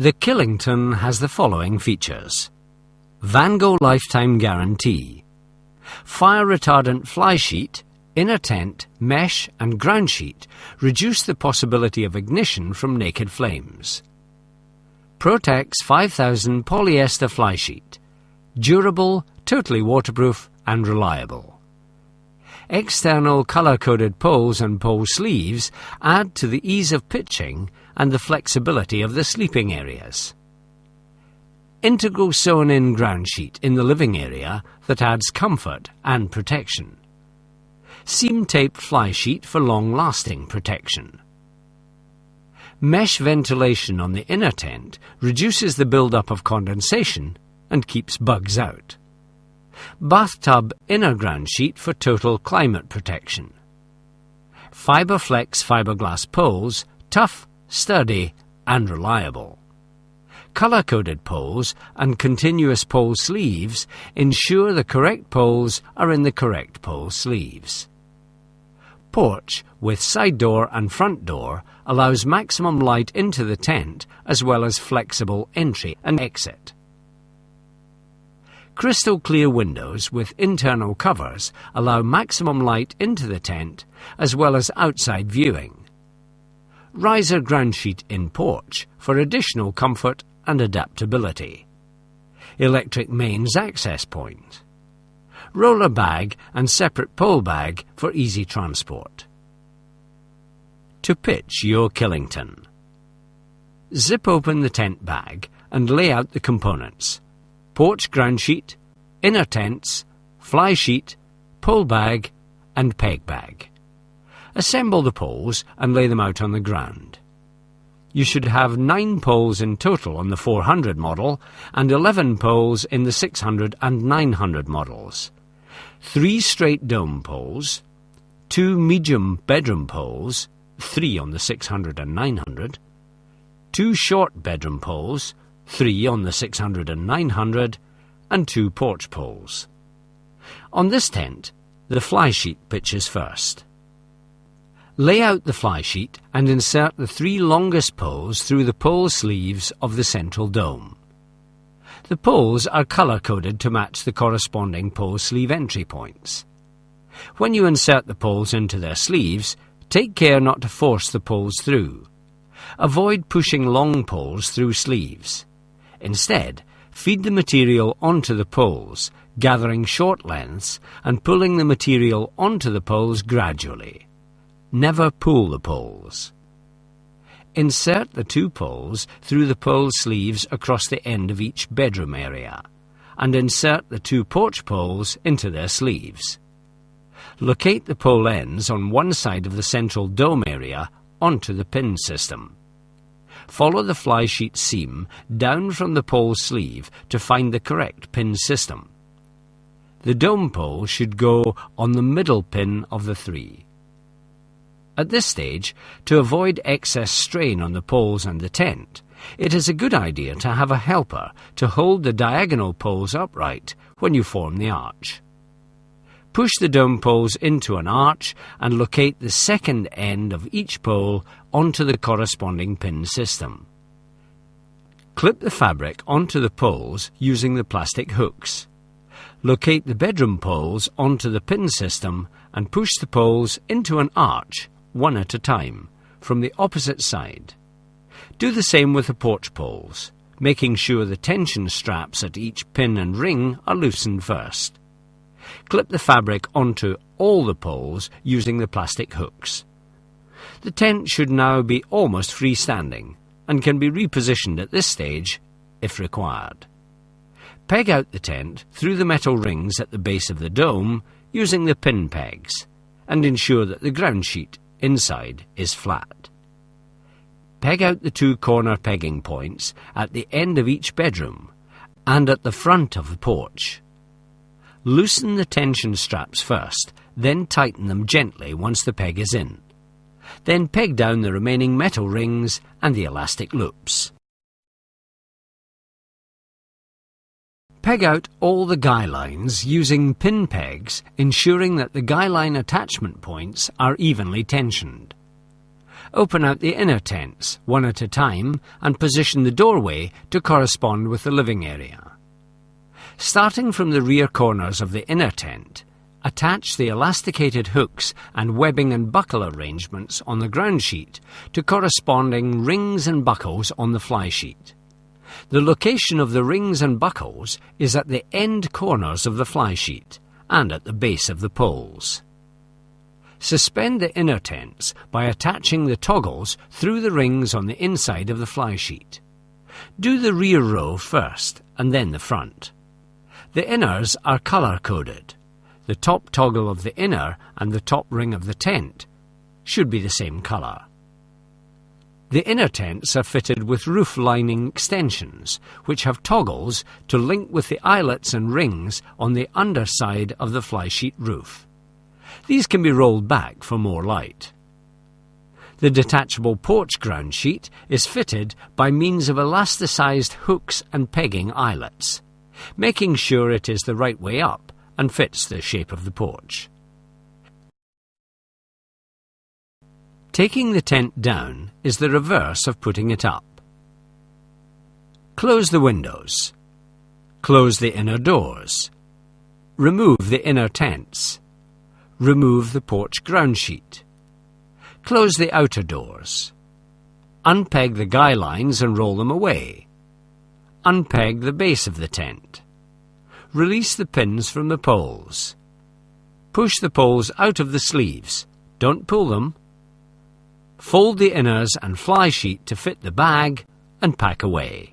The Killington has the following features: VANGO lifetime guarantee, fire retardant fly sheet, inner tent, mesh and ground sheet reduce the possibility of ignition from naked flames. Protex 5000 polyester fly sheet, durable, totally waterproof and reliable. External colour-coded poles and pole sleeves add to the ease of pitching and the flexibility of the sleeping areas. Integral sewn-in ground sheet in the living area that adds comfort and protection. Seam-taped fly sheet for long-lasting protection. Mesh ventilation on the inner tent reduces the build-up of condensation and keeps bugs out. Bathtub inner ground sheet for total climate protection. Fiberflex fiberglass poles, tough, sturdy and reliable. Colour-coded poles and continuous pole sleeves ensure the correct poles are in the correct pole sleeves. Porch with side door and front door allows maximum light into the tent as well as flexible entry and exit. Crystal clear windows with internal covers allow maximum light into the tent as well as outside viewing. Riser ground sheet in porch for additional comfort and adaptability. Electric mains access point. Roller bag and separate pole bag for easy transport. To pitch your Killington. Zip open the tent bag and lay out the components: porch ground sheet, inner tents, fly sheet, pole bag and peg bag. Assemble the poles and lay them out on the ground. You should have 9 poles in total on the 400 model and 11 poles in the 600 and 900 models. 3 straight dome poles, 2 medium bedroom poles, 3 on the 600 and 900, 2 short bedroom poles, 3 on the 600 and 900, and 2 porch poles. On this tent, the fly sheet pitches first. Lay out the fly sheet and insert the 3 longest poles through the pole sleeves of the central dome. The poles are colour-coded to match the corresponding pole sleeve entry points. When you insert the poles into their sleeves, take care not to force the poles through. Avoid pushing long poles through sleeves. Instead, feed the material onto the poles, gathering short lengths and pulling the material onto the poles gradually. Never pull the poles. Insert the 2 poles through the pole sleeves across the end of each bedroom area, and insert the 2 porch poles into their sleeves. Locate the pole ends on one side of the central dome area onto the pin system. Follow the fly sheet seam down from the pole sleeve to find the correct pin system. The dome pole should go on the middle pin of the 3. At this stage, to avoid excess strain on the poles and the tent, it is a good idea to have a helper to hold the diagonal poles upright when you form the arch. Push the dome poles into an arch and locate the second end of each pole onto the corresponding pin system. Clip the fabric onto the poles using the plastic hooks. Locate the bedroom poles onto the pin system and push the poles into an arch, one at a time, from the opposite side. Do the same with the porch poles, making sure the tension straps at each pin and ring are loosened first. Clip the fabric onto all the poles using the plastic hooks. The tent should now be almost freestanding and can be repositioned at this stage if required. Peg out the tent through the metal rings at the base of the dome using the pin pegs and ensure that the ground sheet inside is flat. Peg out the 2 corner pegging points at the end of each bedroom and at the front of the porch. Loosen the tension straps first, then tighten them gently once the peg is in. Then peg down the remaining metal rings and the elastic loops. Peg out all the guy lines using pin pegs, ensuring that the guy line attachment points are evenly tensioned. Open out the inner tents, one at a time, and position the doorway to correspond with the living area. Starting from the rear corners of the inner tent, attach the elasticated hooks and webbing and buckle arrangements on the ground sheet to corresponding rings and buckles on the fly sheet. The location of the rings and buckles is at the end corners of the fly sheet and at the base of the poles. Suspend the inner tents by attaching the toggles through the rings on the inside of the fly sheet. Do the rear row first and then the front. The inners are colour-coded. The top toggle of the inner and the top ring of the tent should be the same colour. The inner tents are fitted with roof lining extensions, which have toggles to link with the eyelets and rings on the underside of the fly sheet roof. These can be rolled back for more light. The detachable porch ground sheet is fitted by means of elasticized hooks and pegging eyelets, making sure it is the right way up and fits the shape of the porch. Taking the tent down is the reverse of putting it up. Close the windows. Close the inner doors. Remove the inner tents. Remove the porch ground sheet. Close the outer doors. Unpeg the guy lines and roll them away. Unpeg the base of the tent. Release the pins from the poles. Push the poles out of the sleeves. Don't pull them. Fold the inners and fly sheet to fit the bag and pack away.